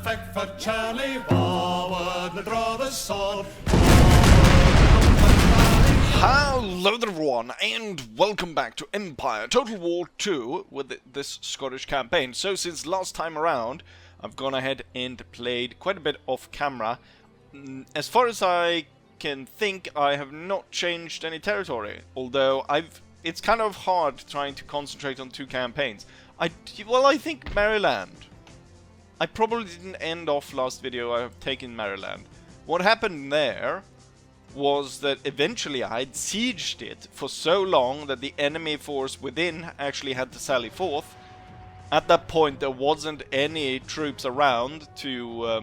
effect for Charlie, forward and draw the sword. Hello there everyone, and welcome back to Empire Total War 2 with this Scottish campaign. So since last time around, I've gone ahead and played quite a bit off camera. As far as I can think, I have not changed any territory, although it's kind of hard trying to concentrate on two campaigns. I think Maryland. I probably didn't end off last video. I have taken Maryland. What happened there was that eventually I'd sieged it for so long that the enemy force within actually had to sally forth. At that point there wasn't any troops around to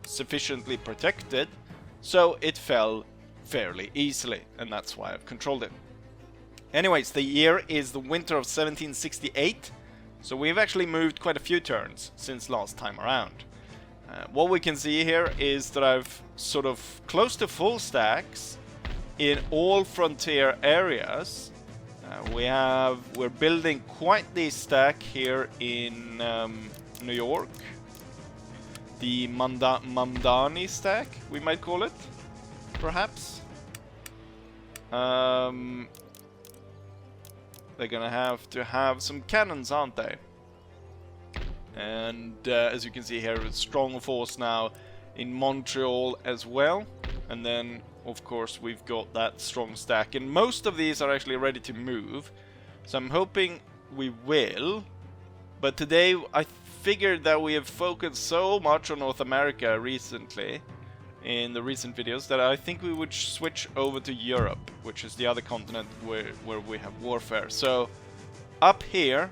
sufficiently protect it, so it fell fairly easily, and that's why I've controlled it. Anyways, the year is the winter of 1768, so we've actually moved quite a few turns since last time around. What we can see here is that I've sort of close to full stacks in all frontier areas. We're building quite the stack here in New York. The Mamdani stack, we might call it, perhaps. They're gonna have to have some cannons, aren't they? And as you can see here, it's strong force now in Montreal as well. And then, of course, we've got that strong stack. And most of these are actually ready to move. So I'm hoping we will. But today, I figured that we have focused so much on North America recently, in the recent videos, that I think we would switch over to Europe, which is the other continent where we have warfare. So, up here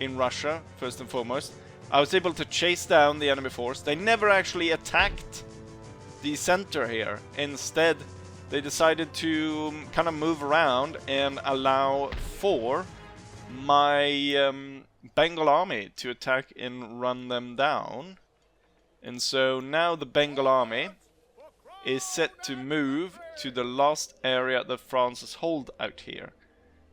in Russia, first and foremost, I was able to chase down the enemy force. They never actually attacked the center here. Instead, they decided to kind of move around and allow for my Bengal army to attack and run them down. And so now the Bengal army is set to move to the last area that France has held out here.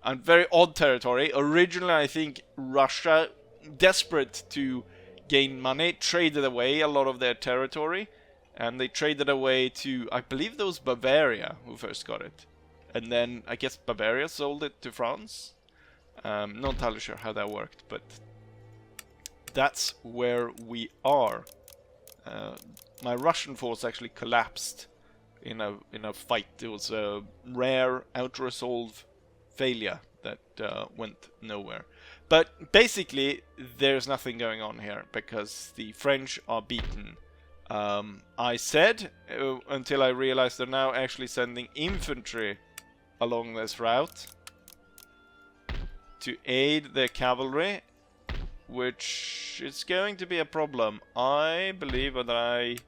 And very odd territory. Originally, I think Russia, desperate to gain money, traded away a lot of their territory, and they traded away to, I believe that was Bavaria who first got it, and then I guess Bavaria sold it to France. Not entirely sure how that worked, but that's where we are. My Russian force actually collapsed in a fight. It was a rare out-resolve failure that went nowhere. But basically, there's nothing going on here because the French are beaten. I said, until I realized they're now actually sending infantry along this route to aid their cavalry, which is going to be a problem. I believe that I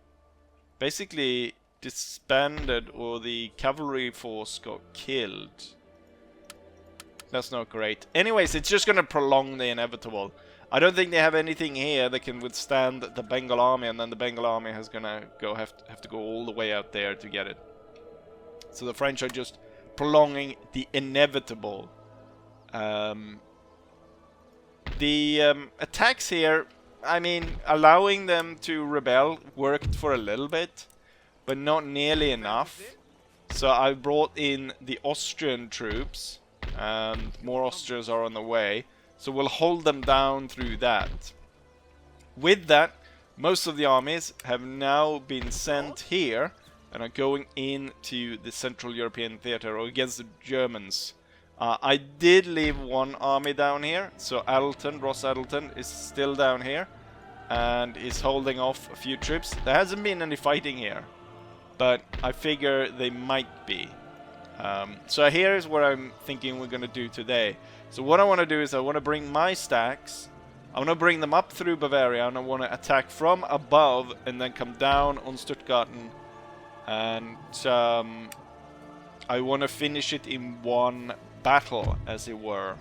basically disbanded, or the cavalry force got killed. That's not great. Anyways, it's just gonna prolong the inevitable. I don't think they have anything here that can withstand the Bengal army, and then the Bengal army has gonna have to go all the way out there to get it. So the French are just prolonging the inevitable. The attacks here, I mean, allowing them to rebel worked for a little bit, but not nearly enough. So I brought in the Austrian troops, and more Austrians are on the way, so we'll hold them down through that. With that, most of the armies have now been sent here and are going into the Central European theater, or against the Germans. I did leave one army down here, so Ross Adelton is still down here and is holding off a few troops. There hasn't been any fighting here, but I figure they might be. So here's what I'm thinking we're going to do today. So what I want to do is I want to bring my stacks, I want to bring them up through Bavaria, and I want to attack from above and then come down on Stuttgarten, and I want to finish it in one battle, as it were,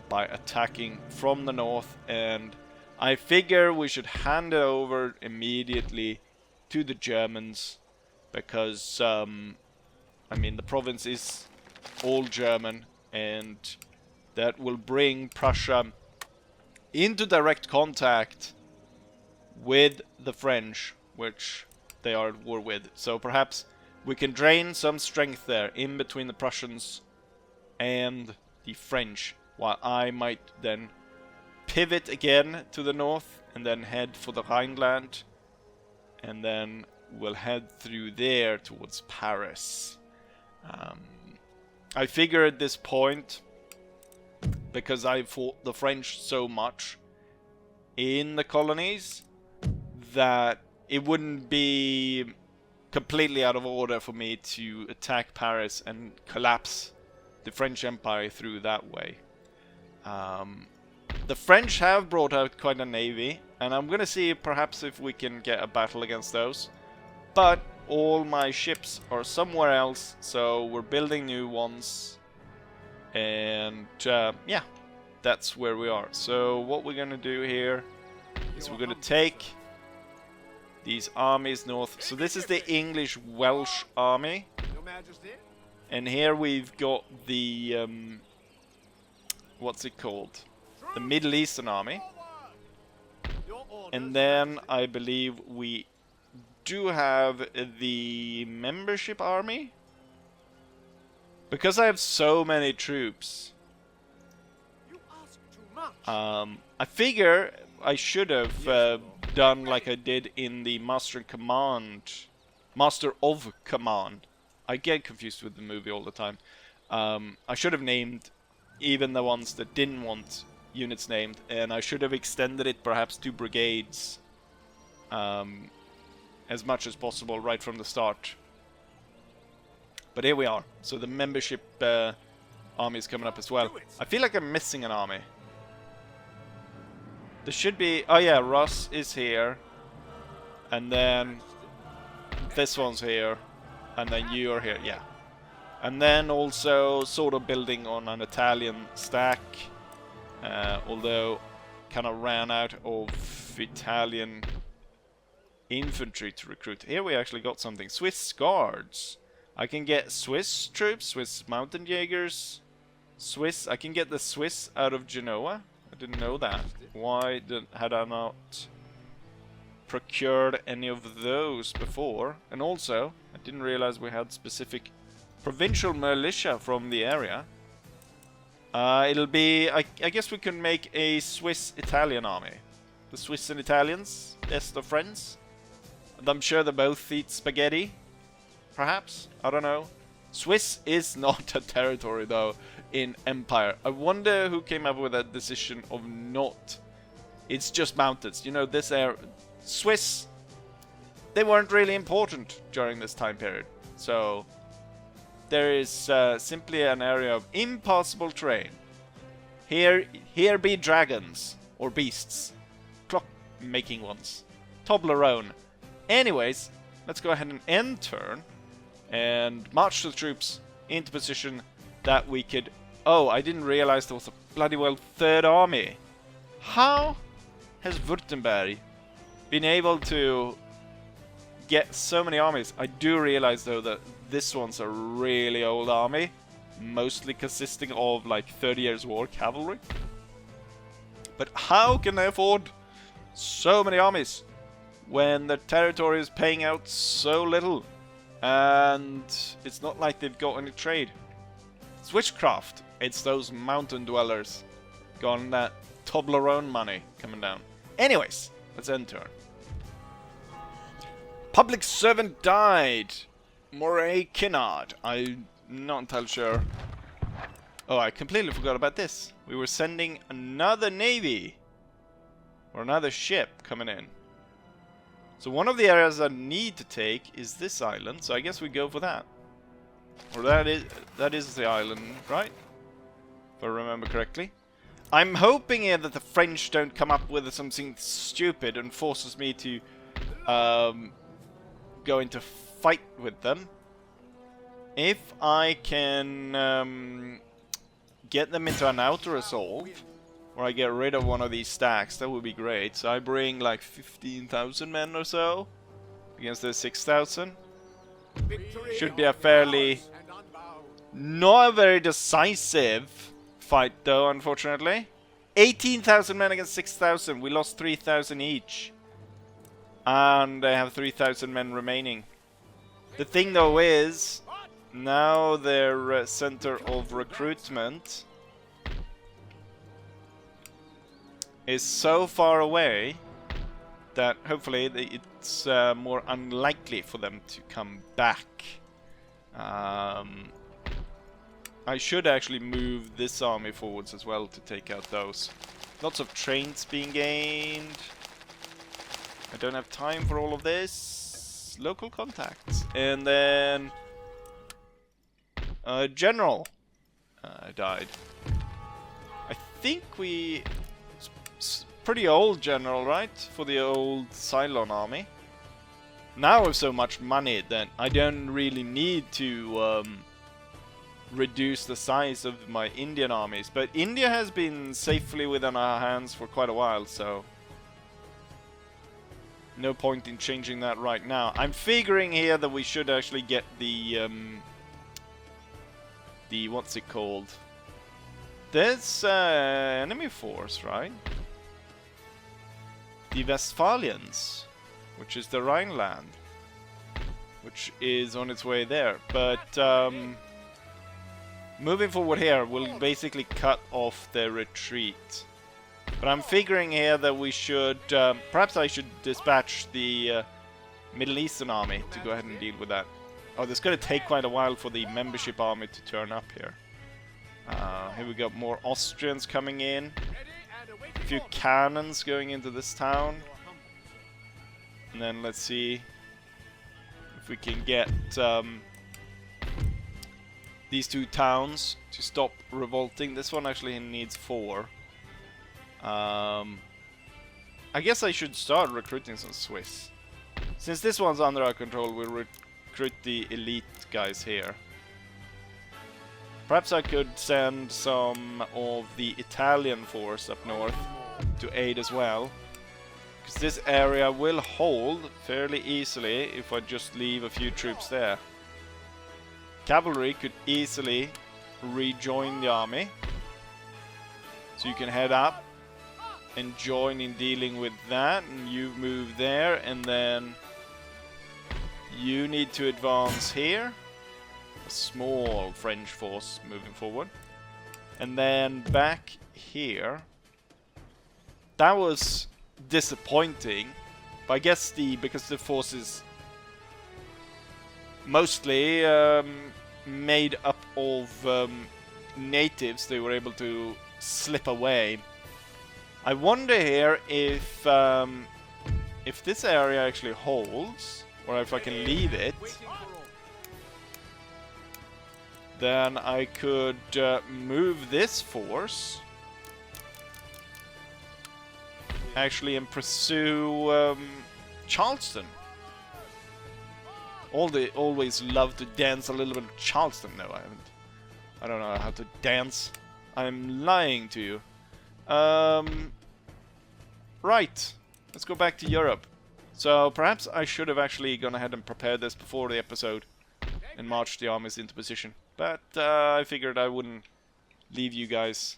by attacking from the north. And I figure we should hand it over immediately to the Germans, because I mean, the province is all German, and that will bring Prussia into direct contact with the French, which they are at war with. So perhaps we can drain some strength there in between the Prussians and the French, while I might then pivot again to the north and then head for the Rhineland, and then we'll head through there towards Paris. I figure at this point, because I fought the French so much in the colonies, that it wouldn't be completely out of order for me to attack Paris and collapse the French Empire through that way. The French have brought out quite a navy, and I'm gonna see perhaps if we can get a battle against those. But all my ships are somewhere else, so we're building new ones. And yeah, that's where we are. So what we're gonna do here is we're gonna take these armies north. So this is the English Welsh army, and here we've got the what's it called, the Middle Eastern army. And then I believe we do have the membership army, because I have so many troops. I figure I should have done like I did in the Master of Command. I get confused with the movie all the time. I should have named even the ones that didn't want units named, and I should have extended it perhaps to brigades as much as possible right from the start. But here we are. So the membership army is coming up as well. I feel like I'm missing an army. There should be... Oh yeah, Russ is here. And then this one's here. And then you are here, yeah. And then also sort of building on an Italian stack. Although kind of ran out of Italian infantry to recruit. Here we actually got something. Swiss guards. I can get Swiss troops, Swiss mountain jaegers, Swiss. I can get the Swiss out of Genoa. I didn't know that. Why had I not procured any of those before? And also, I didn't realize we had specific provincial militia from the area. It'll be... I guess we can make a Swiss-Italian army. The Swiss and Italians, best of friends. And I'm sure they both eat spaghetti. Perhaps? I don't know. Swiss is not a territory, though, in Empire. I wonder who came up with that decision of not... It's just mountains. You know, this area... Swiss, they weren't really important during this time period. So, there is simply an area of impossible terrain. Here be dragons, or beasts. Clock-making ones. Toblerone. Anyways, let's go ahead and end turn. And march the troops into position that we could... Oh, I didn't realize there was a bloody well third army. How has Württemberg been able to get so many armies? I do realize though that this one's a really old army, mostly consisting of like 30 years war cavalry. But how can they afford so many armies when their territory is paying out so little? And it's not like they've got any trade. It's witchcraft. It's those mountain dwellers. Got that Toblerone money coming down. Anyways, let's end turn. Public servant died. Moray Kinnard. I'm not entirely sure. Oh, I completely forgot about this. We were sending another navy. Or another ship coming in. So one of the areas I need to take is this island, so I guess we go for that. Or that is the island, right? If I remember correctly. I'm hoping here that the French don't come up with something stupid and forces me to go into fight with them. If I can get them into an outer assault, or I get rid of one of these stacks, that would be great. So I bring like 15,000 men or so against the 6,000. Should be a fairly... not a very decisive fight though, unfortunately. 18,000 men against 6,000. We lost 3,000 each. And they have 3,000 men remaining. The thing though is, now their center of recruitment is so far away that hopefully it's more unlikely for them to come back. I should actually move this army forwards as well to take out those. Lots of trains being gained. I don't have time for all of this. Local contacts. And then General died. I think we... Pretty old general, right? For the old Cylon army. Now with so much money that I don't really need to reduce the size of my Indian armies. But India has been safely within our hands for quite a while, so no point in changing that right now. I'm figuring here that we should actually get the what's it called? There's enemy force, right? The Westphalians, which is the Rhineland, which is on its way there. But moving forward here will basically cut off their retreat. But I'm figuring here that we should, perhaps I should dispatch the Middle Eastern army to go ahead and deal with that. Oh, this is going to take quite a while for the membership army to turn up here. Here we got more Austrians coming in. A few cannons going into this town. And then let's see if we can get these two towns to stop revolting. This one actually needs 4. I guess I should start recruiting some Swiss. Since this one's under our control, we'll recruit the elite guys here. Perhaps I could send some of the Italian force up north to aid as well. Because this area will hold fairly easily if I just leave a few troops there. Cavalry could easily rejoin the army. So you can head up and join in dealing with that. And you move there, and then you need to advance here. A small French force moving forward. And then back here. That was disappointing. But I guess because the force is mostly made up of natives, they were able to slip away. I wonder here if this area actually holds, or if I can leave it. Then I could move this force actually and pursue Charleston. Always love to dance a little bit of Charleston. No, I haven't. I don't know how to dance. I'm lying to you. Right. Let's go back to Europe. So perhaps I should have actually gone ahead and prepared this before the episode and marched the armies into position. But I figured I wouldn't leave you guys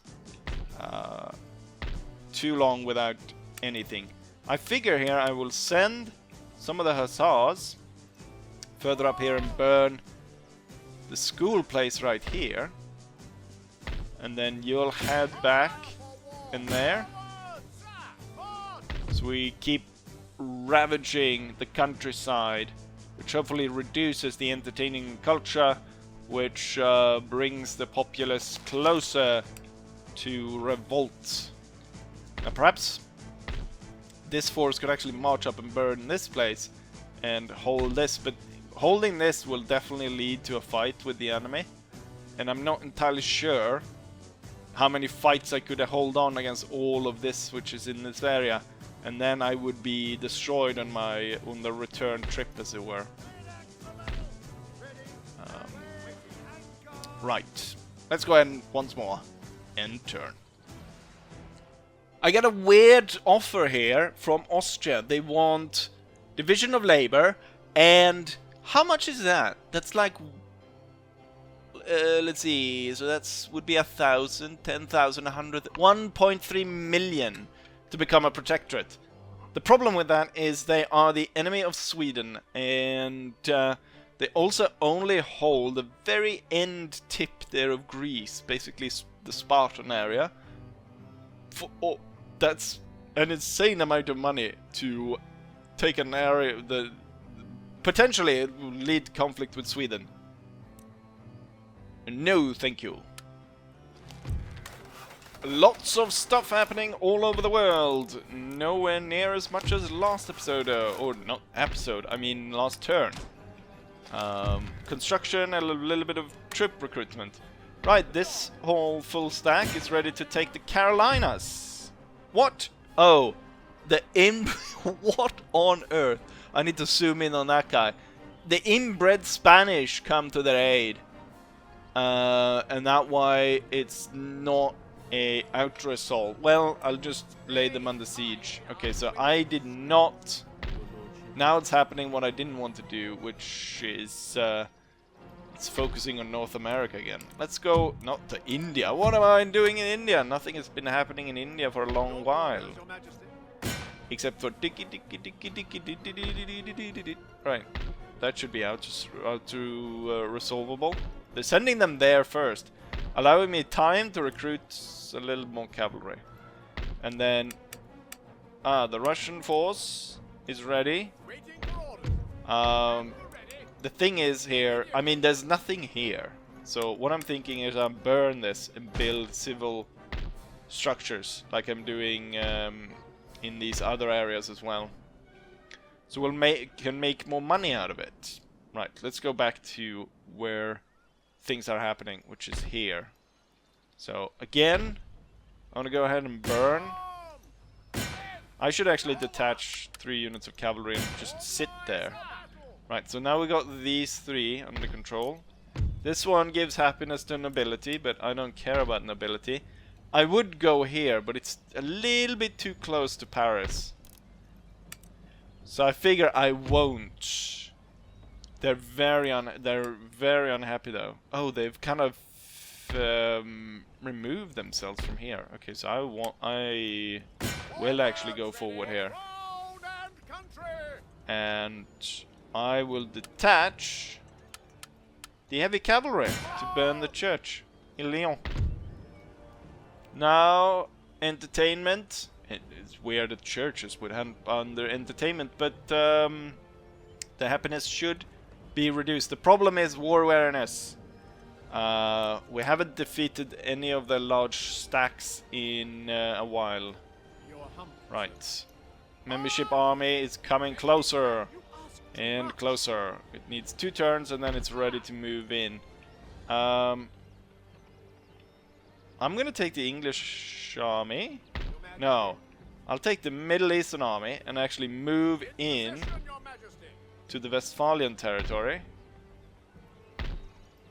too long without anything. I figure here I will send some of the hussars further up here and burn the school place right here. And then you'll head back in there. So we keep ravaging the countryside, which hopefully reduces the entertaining culture, which brings the populace closer to revolt. And perhaps this force could actually march up and burn this place and hold this, but holding this will definitely lead to a fight with the enemy. And I'm not entirely sure how many fights I could hold on against all of this which is in this area. And then I would be destroyed on the return trip, as it were. Right. Let's go ahead and once more end turn. I got a weird offer here from Austria. They want division of labor, and how much is that? That's like, let's see, so that's would be 1,000, 10,000, 100, 1.3 million to become a protectorate. The problem with that is they are the enemy of Sweden, and they also only hold the very end tip there of Greece, basically the Spartan area. That's an insane amount of money to take an area that potentially it will lead conflict with Sweden. No, thank you. Lots of stuff happening all over the world. Nowhere near as much as last episode, or not episode, I mean last turn. Construction and a little bit of troop recruitment. Right, this whole full stack is ready to take the Carolinas. What? Oh, what on earth? I need to zoom in on that guy. The inbred Spanish come to their aid. And that why it's not a outer assault. Well, I'll just lay them under siege. Okay, so I did not... Now it's happening what I didn't want to do, which is... it's focusing on North America again. Let's go not to India. What am I doing in India? Nothing has been happening in India for a long while. Except for... Right. That should be out to resolvable. They're sending them there first, allowing me time to recruit a little more cavalry. And then, the Russian force is ready. The thing is here, I mean, there's nothing here. So what I'm thinking is I'll burn this and build civil structures, like I'm doing in these other areas as well. So we'll can make more money out of it. Right, let's go back to where things are happening, which is here. So again, I want to go ahead and burn. I should actually detach 3 units of cavalry and just sit there. Right, so now we got these 3 under control. This one gives happiness to nobility, but I don't care about nobility. I would go here, but it's a little bit too close to Paris. So I figure I won't. They're very unhappy though. Oh, they've kind of removed themselves from here. Okay, so I will actually go forward here, and I will detach the heavy cavalry to burn the church in Lyon. Now, entertainment. It's weird that churches would have under entertainment, but the happiness should be reduced. The problem is war awareness. We haven't defeated any of the large stacks in a while. Right. Membership army is coming closer and closer. It needs 2 turns and then it's ready to move in. I'm gonna take the English army. No, I'll take the Middle Eastern army and actually move in to the Westphalian territory,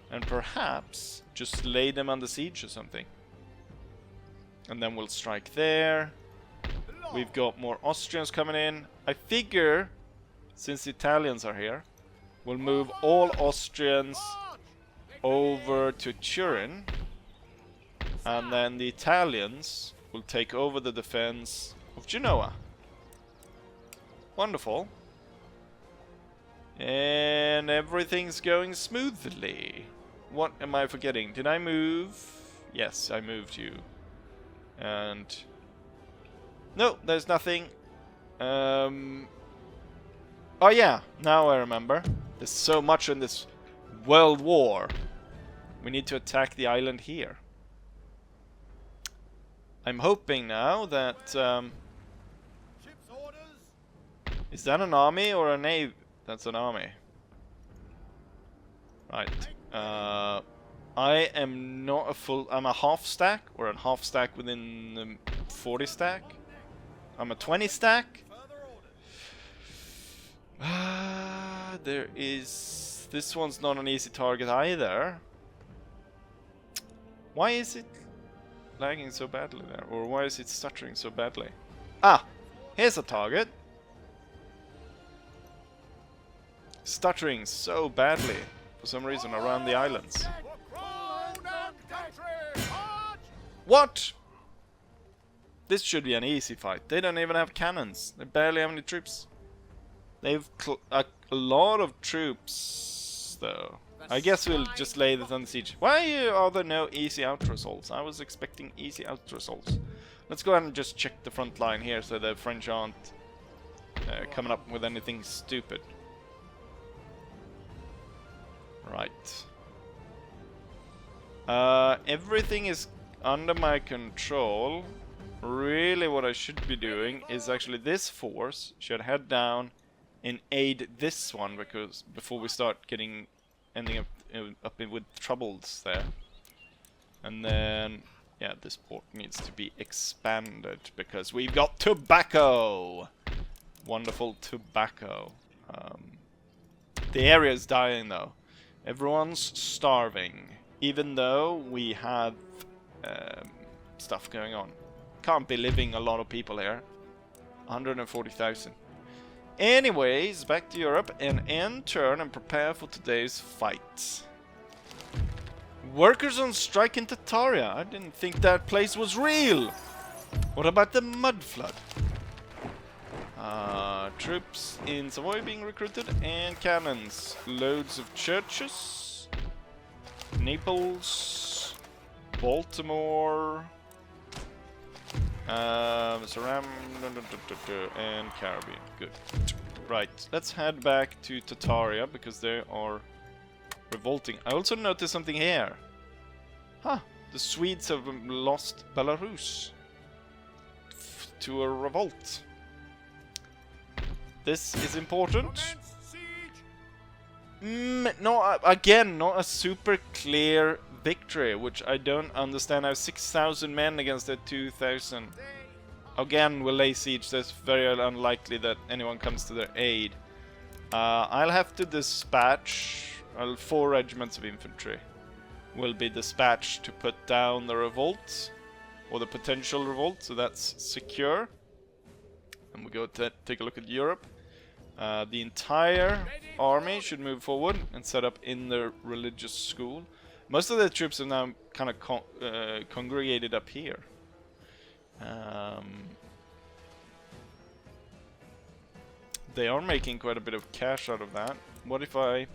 and perhaps just lay them under siege or something. And then we'll strike there. We've got more Austrians coming in. I figure, since the Italians are here, we'll move all Austrians over to Turin, and then the Italians will take over the defense of Genoa. Wonderful. And everything's going smoothly. What am I forgetting? Did I move? Yes, I moved you. And... no, there's nothing. Oh yeah, now I remember. There's so much in this world war. We need to attack the island here. I'm hoping now that... is that an army or a navy? That's an army. Right. I am not a full... I'm a half stack, or a half stack within the 40 stack. I'm a 20 stack. There is... this one's not an easy target either. Why is it lagging so badly there? Or why is it stuttering so badly? Ah! Here's a target. Stuttering so badly for some reason around the islands. What? This should be an easy fight. They don't even have cannons. They barely have any troops. They've a lot of troops, though. I guess we'll just lay this under siege. Why are there no easy out assaults? I was expecting easy out assaults. Let's go ahead and just check the front line here so the French aren't coming up with anything stupid. Right. Everything is under my control. Really what I should be doing is actually this force should head down and aid this one, because before we start ending up with troubles there. And then yeah, this port needs to be expanded because we've got tobacco. Wonderful tobacco. The area is dying though. Everyone's starving, even though we have stuff going on. Can't be living a lot of people here. 140,000. Anyways, back to Europe and end turn and prepare for today's fight. Workers on strike in Tataria. I didn't think that place was real. What about the mud flood? Troops in Savoy being recruited and cannons. Loads of churches. Naples. Baltimore. Saram and Caribbean. Good. Right, let's head back to Tataria because they are revolting. I also noticed something here. Huh, the Swedes have lost Belarus to a revolt. This is important. No, again, not a super clear victory, which I don't understand. I have 6,000 men against their 2,000. Again, we'll lay siege. That's very unlikely that anyone comes to their aid. I'll have to dispatch 4 regiments of infantry. Will be dispatched to put down the revolt, or the potential revolt, so that's secure. And we go to take a look at Europe. The entire army should move forward and set up in the religious school. Most of the troops are now kind of congregated up here. They are making quite a bit of cash out of that. What if I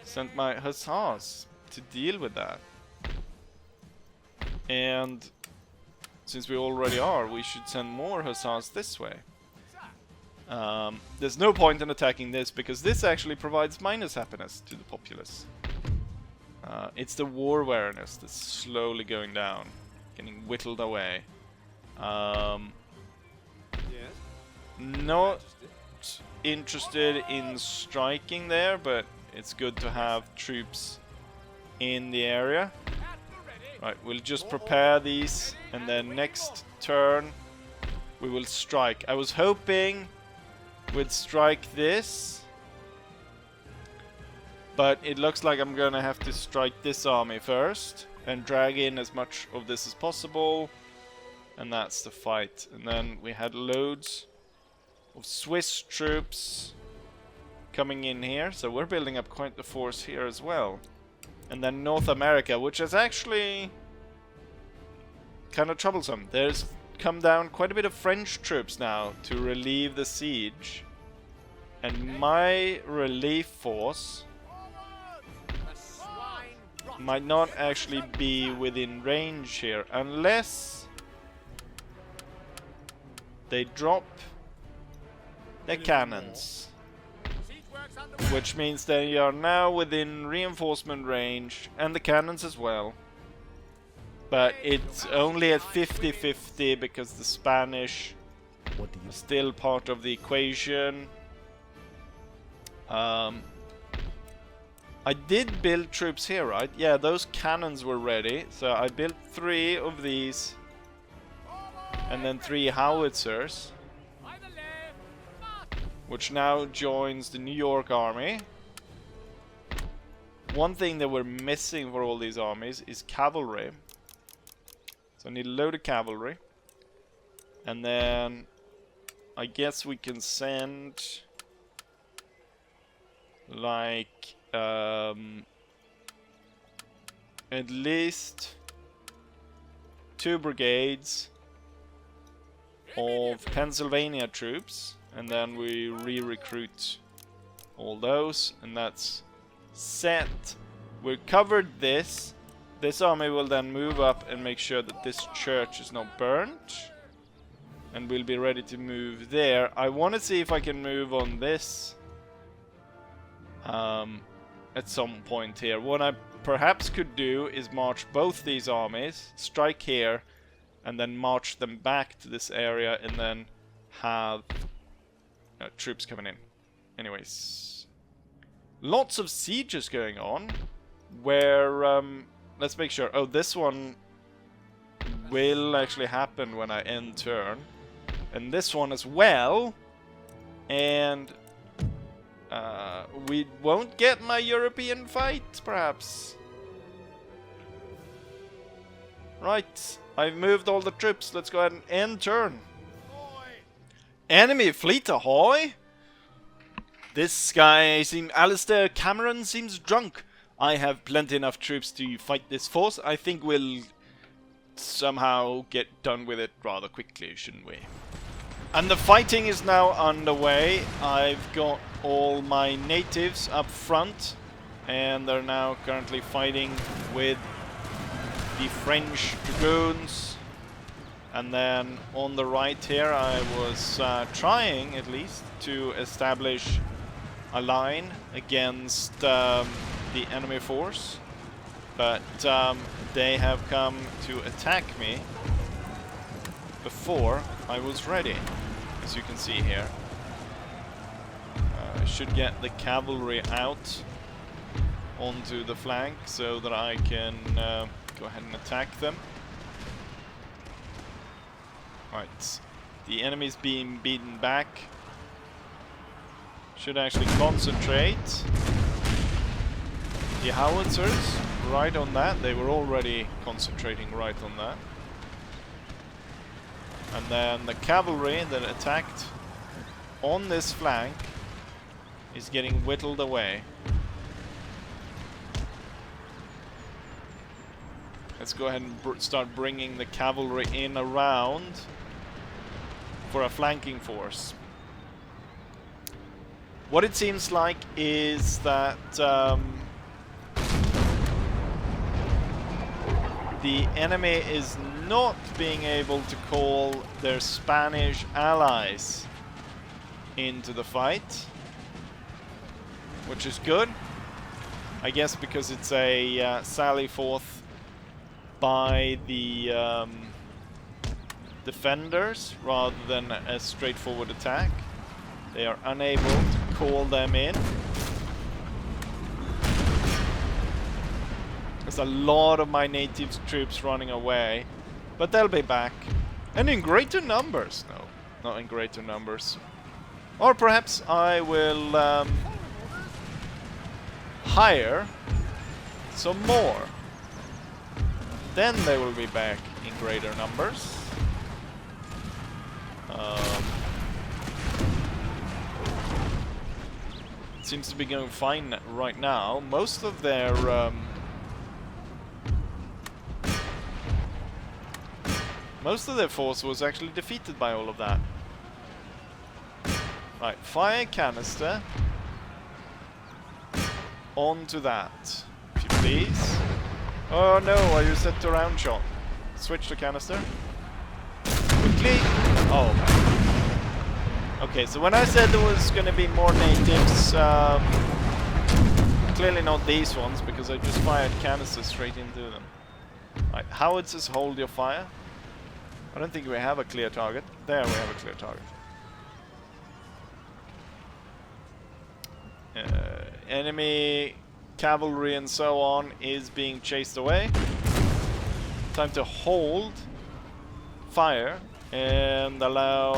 sent my hussars to deal with that? And since we already are, we should send more hussars this way. There's no point in attacking this because this actually provides minus happiness to the populace. It's the war awareness that's slowly going down, getting whittled away. Not interested in striking there, but it's good to have troops in the area. Right, we'll just prepare these, and then next turn we will strike. I was hoping we'd strike this, but it looks like I'm gonna have to strike this army first and drag in as much of this as possible, and that's the fight. And then we had loads of Swiss troops coming in here, so we're building up quite the force here as well. And then North America, which is actually kind of troublesome. There's come down quite a bit of French troops now to relieve the siege, and my relief force might not actually be within range here unless they drop their cannons, which means they are now within reinforcement range, and the cannons as well. But it's only at 50-50 because the Spanish are still part of the equation. I did build troops here, right? Yeah, those cannons were ready. So I built 3 of these and then 3 howitzers, which now joins the New York army. One thing that we're missing for all these armies is cavalry. So I need a load of cavalry. And then I guess we can send like at least 2 brigades of Pennsylvania troops, and then we re-recruit all those, and that's set. We've covered this. This army will then move up and make sure that this church is not burnt, and we'll be ready to move there. I want to see if I can move on this at some point here. What I perhaps could do is march both these armies, strike here, and then march them back to this area, and then have troops coming in. Anyways, lots of sieges going on, where let's make sure. Oh, this one will actually happen when I end turn, and this one as well, and we won't get my European fight, perhaps. Right, I've moved all the troops. Let's go ahead and end turn. Enemy fleet ahoy! This guy Alistair Cameron seems drunk. I have plenty enough troops to fight this force. I think we'll somehow get done with it rather quickly, shouldn't we? And the fighting is now underway. I've got all my natives up front, and they're now currently fighting with the French dragoons. And then on the right here, I was trying at least to establish a line against the enemy force, but they have come to attack me before I was ready, as you can see here. I should get the cavalry out onto the flank so that I can go ahead and attack them. Right, the enemy's being beaten back. Should actually concentrate. The howitzers, right on that. They were already concentrating right on that. And then the cavalry that attacked on this flank is getting whittled away. Let's go ahead and start bringing the cavalry in around for a flanking force. What it seems like is that the enemy is not being able to call their Spanish allies into the fight, which is good. I guess because it's a sally forth by the defenders rather than a straightforward attack. They are unable to call them in. There's a lot of my native troops running away, but they'll be back. And in greater numbers. No, not in greater numbers. Or perhaps I will hire some more. Then they will be back in greater numbers. It seems to be going fine right now. Most of their force was actually defeated by all of that. Right, fire canister onto that, if you please. Oh no, are you set to round shot? Switch to canister. Quickly. Oh. Okay, so when I said there was going to be more natives, clearly not these ones, because I just fired canisters straight into them. Right, howitzers, hold your fire. I don't think we have a clear target. There we have a clear target. Enemy cavalry and so on is being chased away. Time to hold fire and allow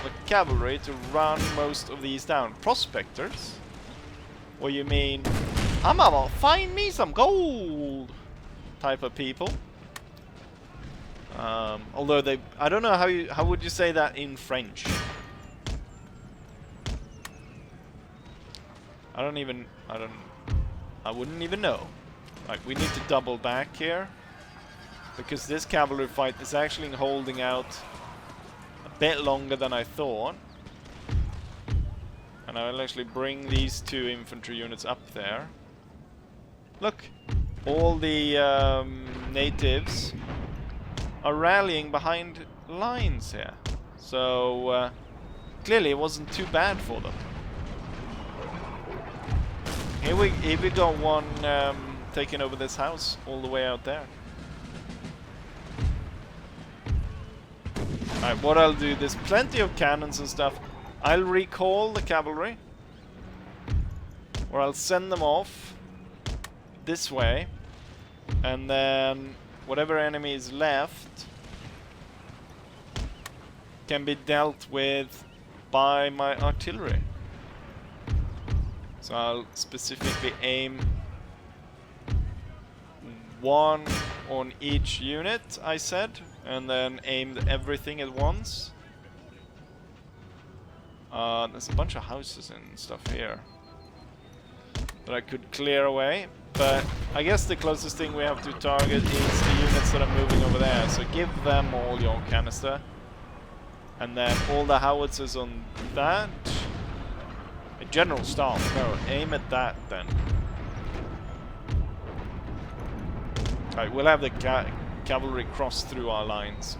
the cavalry to run most of these down. Prospectors? What you mean? I'm about to find me some gold type of people. Although they, I don't know how would you say that in French? I wouldn't even know. Like, we need to double back here, because this cavalry fight is actually holding out bit longer than I thought. And I will actually bring these 2 infantry units up there. Look, all the natives are rallying behind lines here. So clearly it wasn't too bad for them. Here we got one taking over this house all the way out there. Alright, what I'll do, there's plenty of cannons and stuff. I'll recall the cavalry. Or I'll send them off this way. And then whatever enemy is left can be dealt with by my artillery. So I'll specifically aim 1 on each unit, I said, and then aimed everything at once. There's a bunch of houses and stuff here that I could clear away, but I guess the closest thing we have to target is the units that are moving over there, so give them all your canister. And then all the howitzers on that. A general staff, no, aim at that then. Alright, we'll have the cavalry cross through our lines.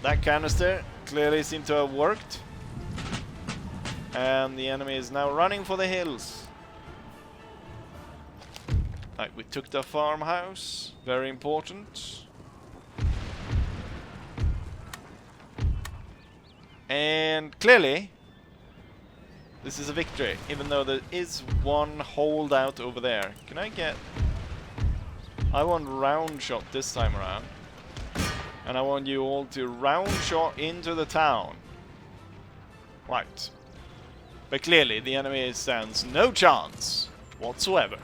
That canister clearly seemed to have worked. And the enemy is now running for the hills. Right, we took the farmhouse. Very important. And clearly, this is a victory, even though there is one holdout over there. Can I get... I want round shot this time around. And I want you all to round shot into the town. Right. But clearly, the enemy stands no chance whatsoever.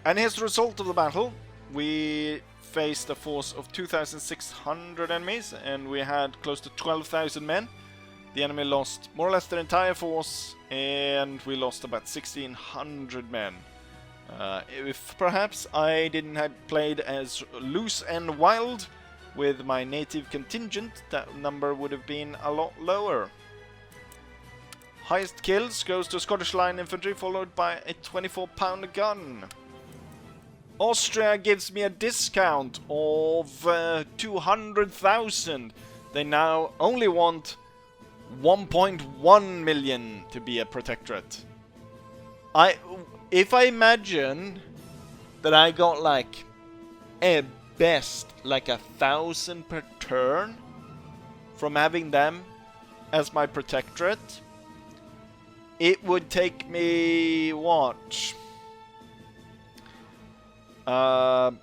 And here's the result of the battle. We faced a force of 2,600 enemies, and we had close to 12,000 men. The enemy lost more or less their entire force, and we lost about 1,600 men. If perhaps I didn't have played as loose and wild with my native contingent, that number would have been a lot lower. Highest kills goes to Scottish Line Infantry, followed by a 24-pounder gun. Austria gives me a discount of 200,000. They now only want 1.1 million to be a protectorate. If I imagine that I got like at best like 1,000 per turn from having them as my protectorate, it would take me what?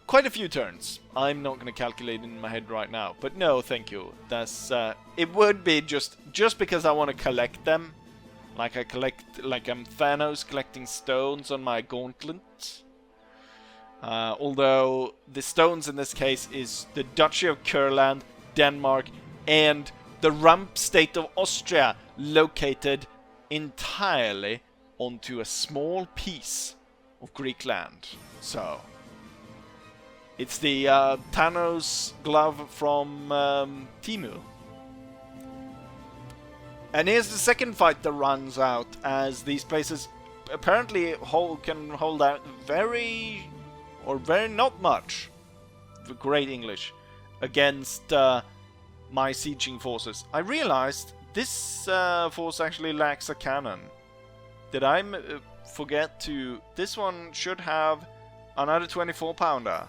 Quite a few turns. I'm not going to calculate in my head right now, but no, thank you. That's it would be just because I want to collect them, like I'm Thanos collecting stones on my gauntlet. Although the stones in this case is the Duchy of Curland, Denmark, and the rump state of Austria. located entirely onto a small piece of Greek land. So, it's the Thanos glove from Timu. And here's the second fight that runs out, as these places apparently can hold out very not much, great English, against my sieging forces. I realized this force actually lacks a cannon. Did I forget to... This one should have another 24-pounder,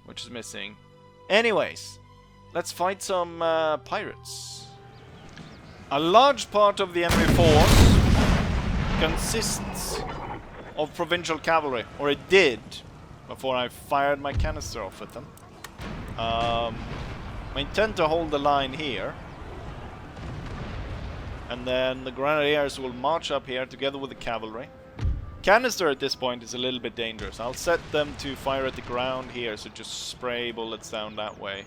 which is missing. Anyways, let's fight some pirates. A large part of the enemy force consists of provincial cavalry, or it did, before I fired my canister off at them. I intend to hold the line here, and then the grenadiers will march up here together with the cavalry. Canister at this point is a little bit dangerous. I'll set them to fire at the ground here, so just spray bullets down that way.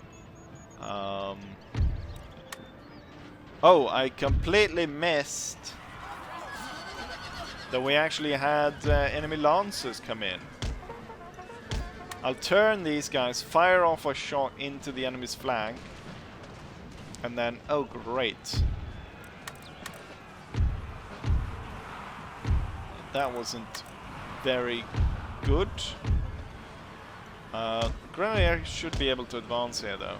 Oh, I completely missed that we actually had enemy lancers come in. I'll turn these guys, fire off a shot into the enemy's flank, and then, oh great. That wasn't very good. Grenadier should be able to advance here though.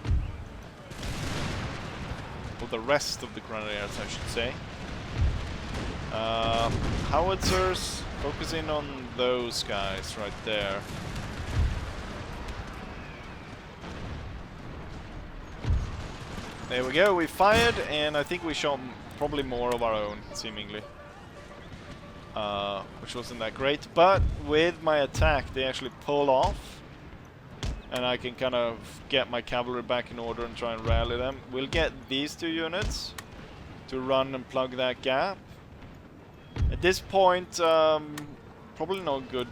Or the rest of the grenadiers, I should say. Howitzers, focus in on those guys right there. There we go, we fired, and I think we shot probably more of our own, seemingly. Which wasn't that great, but with my attack they actually pull off. And I can kind of get my cavalry back in order and try and rally them. We'll get these two units to run and plug that gap. At this point, probably not a good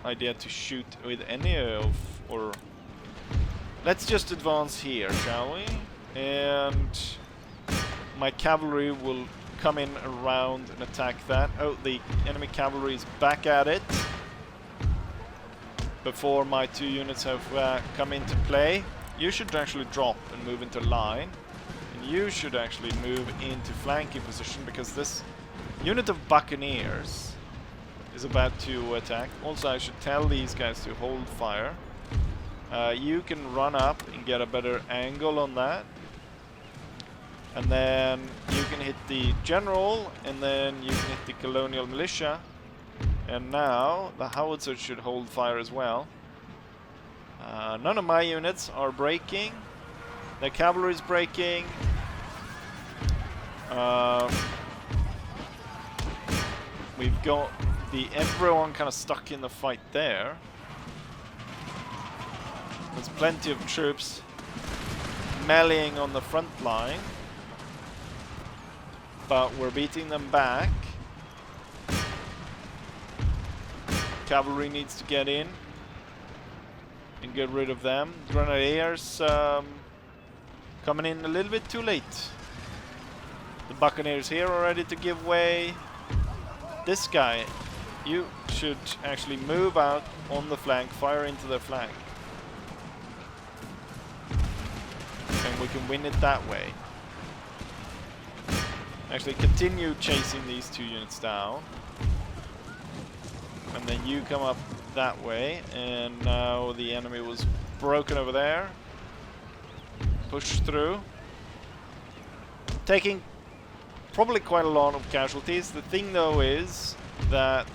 idea to shoot with any of... or... Let's just advance here, shall we? And my cavalry will come in around and attack that. Oh, the enemy cavalry is back at it. Before my two units have come into play. You should actually drop and move into line. And you should actually move into flanking position, because this unit of buccaneers is about to attack. Also, I should tell these guys to hold fire. You can run up and get a better angle on that. And then you can hit the general, and then you can hit the colonial militia. And now the howitzer should hold fire as well. None of my units are breaking. The cavalry is breaking. We've got everyone kind of stuck in the fight there. There's plenty of troops meleeing on the front line, but we're beating them back. Cavalry needs to get in and get rid of them. Grenadiers coming in a little bit too late. The buccaneers here are ready to give way. This guy, you should actually move out on the flank, fire into their flank. And we can win it that way. Actually continue chasing these two units down. And then you come up that way, and now the enemy was broken over there. Push through. Taking probably quite a lot of casualties. The thing though is that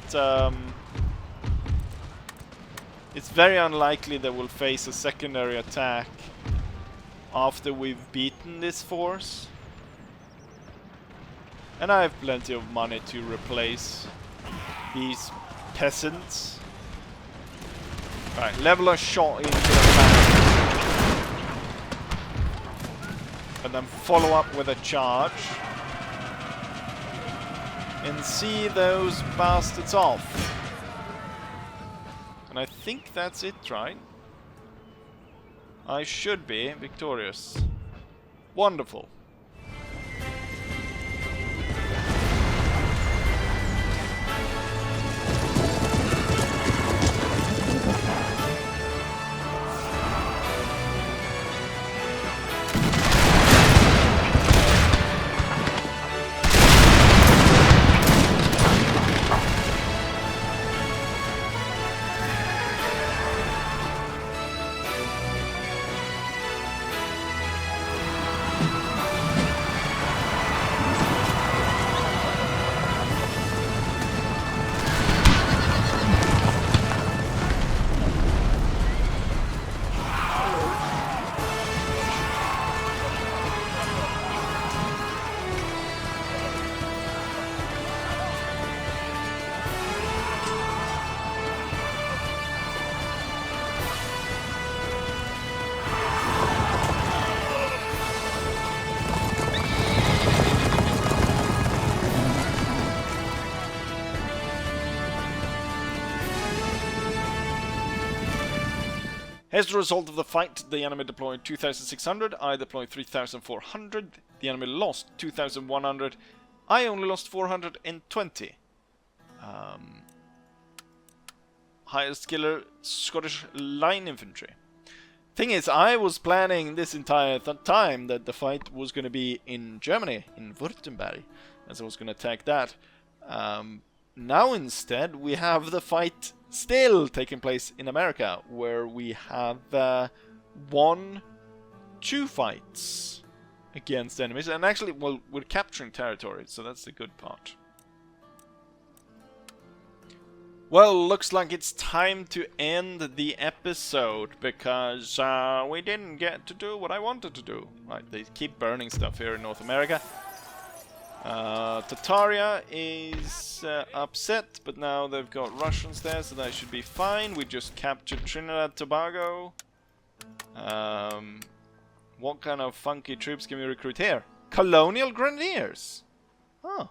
it's very unlikely that we'll face a secondary attack after we've beaten this force. And I have plenty of money to replace these peasants. Right, level a shot into the flank. And then follow up with a charge. And see those bastards off. And I think that's it, right? I should be victorious. Wonderful. As a result of the fight, the enemy deployed 2,600, I deployed 3,400, the enemy lost 2,100, I only lost 420. Highest killer Scottish line infantry. Thing is, I was planning this entire time that the fight was going to be in Germany, in Württemberg, as I was going to attack that. Now instead we have the fight still taking place in America, where we have won 2 fights against enemies, and actually, well, we're capturing territory, so that's the good part. Well, looks like it's time to end the episode, because we didn't get to do what I wanted to do. Right, they keep burning stuff here in North America. Tataria is upset, but now they've got Russians there, so that should be fine. We just captured Trinidad Tobago. What kind of funky troops can we recruit here? Colonial Grenadiers! Huh.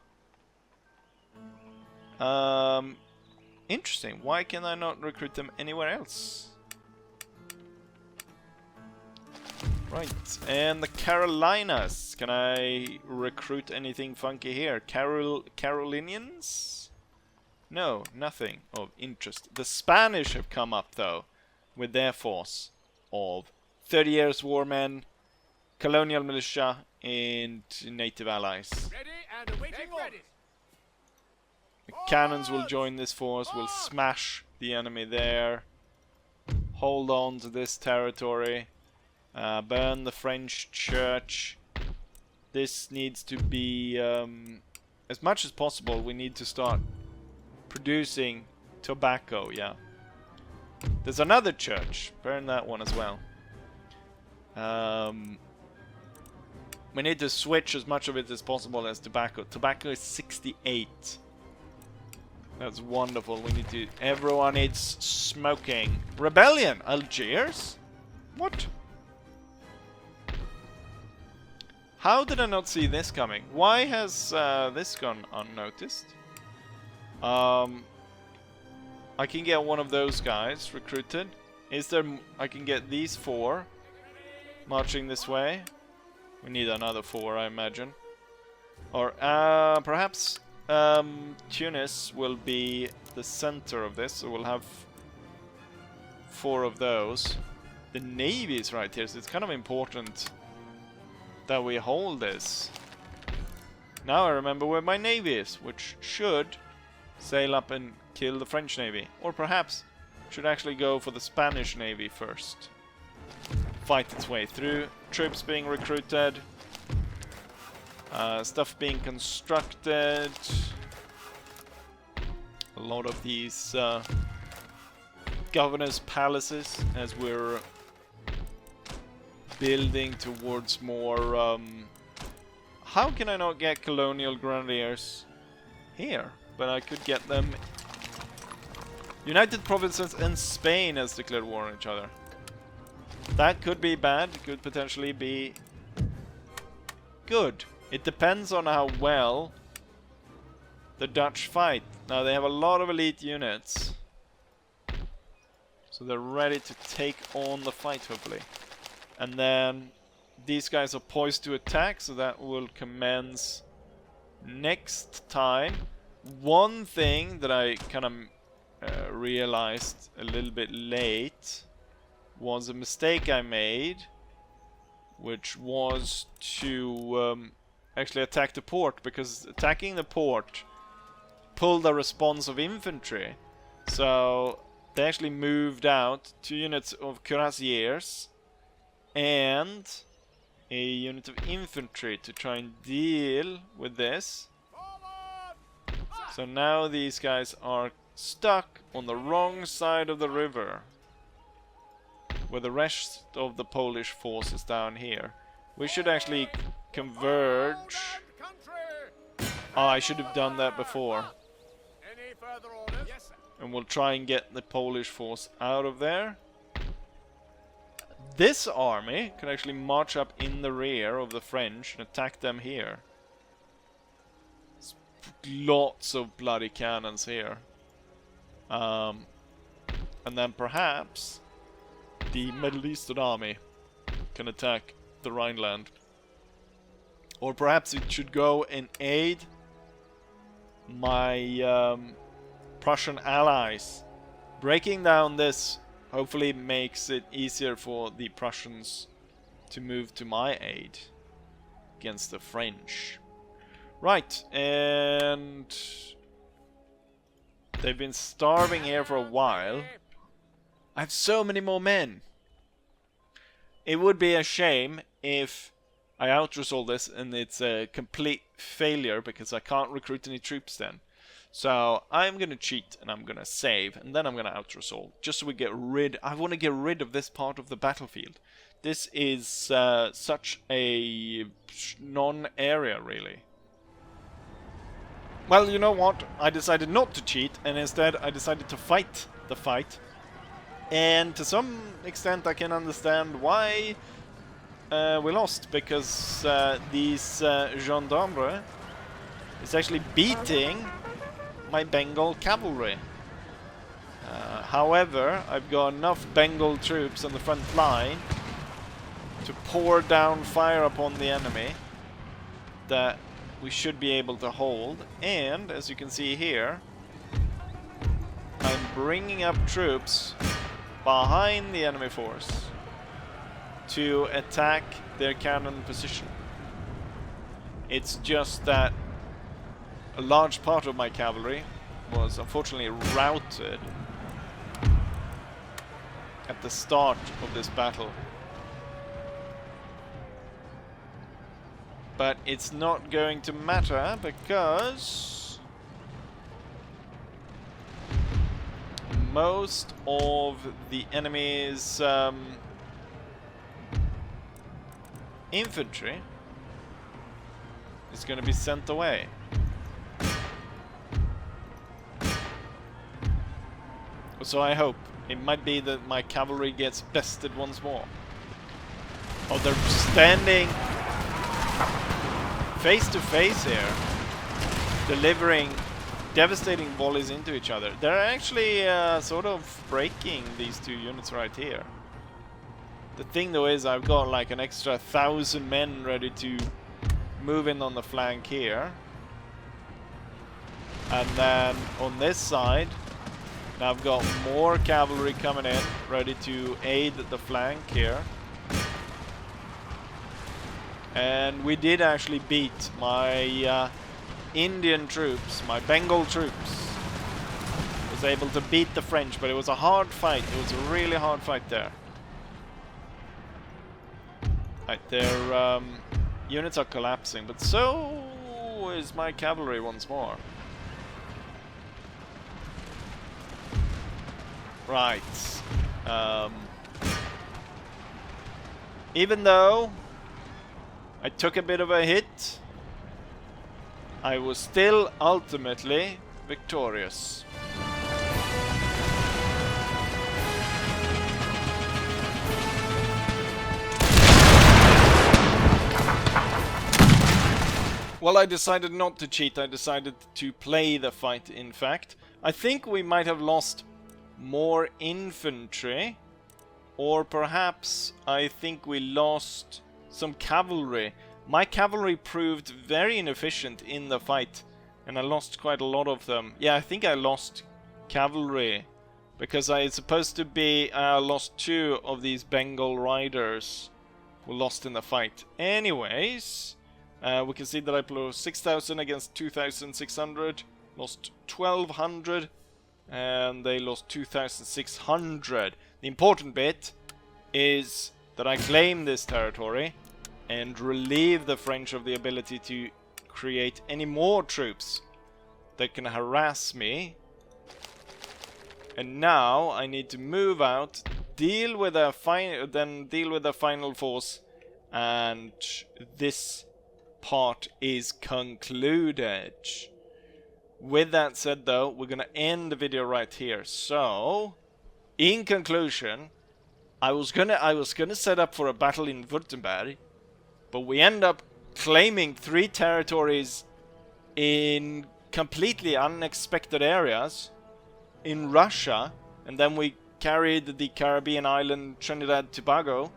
Interesting. Why can I not recruit them anywhere else? Right, and the Carolinas. Can I recruit anything funky here? Carolinians? No, nothing of interest. The Spanish have come up, though, with their force of 30 years war men, colonial militia, and native allies. Ready and awaiting orders. The cannons will join this force. We'll smash the enemy there. Hold on to this territory. Burn the French church. This needs to be, as much as possible, we need to start producing tobacco, yeah. There's another church. Burn that one as well. We need to switch as much of it as possible as tobacco. Tobacco is 68. That's wonderful. We need to... Everyone needs smoking. Rebellion! Algiers? What? How did I not see this coming? Why has this gone unnoticed? I can get one of those guys recruited. Is there... I can get these 4 marching this way. We need another 4, I imagine. Or perhaps Tunis will be the center of this, so we'll have 4 of those. The navy is right here, so it's kind of important that we hold this. Now I remember where my navy is, which should sail up and kill the French navy. Or perhaps should actually go for the Spanish navy first. Fight its way through. Troops being recruited. Stuff being constructed. A lot of these governor's palaces as we're building towards more... how can I not get colonial grenadiers here? But I could get them... United Provinces and Spain has declared war on each other. That could be bad, could potentially be good. It depends on how well the Dutch fight. Now they have a lot of elite units, so they're ready to take on the fight, hopefully. And then these guys are poised to attack, so that will commence next time. One thing that I kind of realized a little bit late was a mistake I made, which was to actually attack the port, because attacking the port pulled a response of infantry. So they actually moved out 2 units of cuirassiers and a unit of infantry to try and deal with this. So now these guys are stuck on the wrong side of the river, where the rest of the Polish force is down here. We should actually converge. Oh, I should have done that before. Any further orders? Yes, sir. And we'll try and get the Polish force out of there. This army can actually march up in the rear of the French and attack them here. There's lots of bloody cannons here. And then perhaps the Middle Eastern army can attack the Rhineland. Or perhaps it should go and aid my Prussian allies. Breaking down this hopefully makes it easier for the Prussians to move to my aid against the French. Right, and they've been starving here for a while. I have so many more men. It would be a shame if I outresolve this and it's a complete failure because I can't recruit any troops then. So I'm gonna cheat and I'm gonna save and then I'm gonna outresolve just so we get rid. I want to get rid of this part of the battlefield. This is such a non-area really. Well, you know what? I decided not to cheat and instead I decided to fight the fight. And to some extent I can understand why we lost, because these gendarmes is actually beating my Bengal cavalry. However, I've got enough Bengal troops on the front line to pour down fire upon the enemy that we should be able to hold. And as you can see here, I'm bringing up troops behind the enemy force to attack their cannon position. It's just that a large part of my cavalry was unfortunately routed at the start of this battle. But it's not going to matter because most of the enemy's infantry is going to be sent away. So I hope. It might be that my cavalry gets bested once more. Oh, they're standing face to face here, delivering devastating volleys into each other. They're actually sort of breaking these two units right here. The thing though is I've got like an extra 1,000 men ready to move in on the flank here. And then on this side, now I've got more cavalry coming in, ready to aid the flank here. And we did actually beat my Indian troops, my Bengal troops. Was able to beat the French, but it was a hard fight. It was a really hard fight there. Right, their units are collapsing, but so is my cavalry once more. Right. Even though I took a bit of a hit, I was still ultimately victorious. Well, I decided not to cheat. I decided to play the fight, in fact. I think we might have lost more infantry, or perhaps I think we lost some cavalry. My cavalry proved very inefficient in the fight, and I lost quite a lot of them. Yeah, I think I lost cavalry, because it's supposed to be I lost 2 of these Bengal riders who lost in the fight. Anyways, we can see that I blew 6,000 against 2,600, lost 1,200, and they lost 2,600. The important bit is that I claim this territory and relieve the French of the ability to create any more troops that can harass me. And now I need to move out, deal with a final force, and this part is concluded. With that said though, we're gonna end the video right here. So, in conclusion, I was gonna set up for a battle in Württemberg, but we end up claiming 3 territories in completely unexpected areas in Russia, and then we carried the Caribbean island Trinidad Tobago,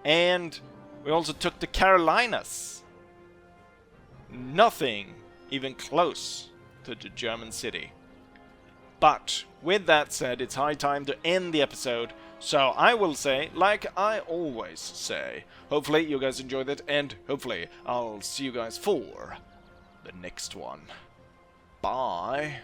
and we also took the Carolinas. Nothing even close to the German city. But with that said, it's high time to end the episode. So I will say, like I always say, hopefully you guys enjoyed it, and hopefully I'll see you guys for the next one. Bye.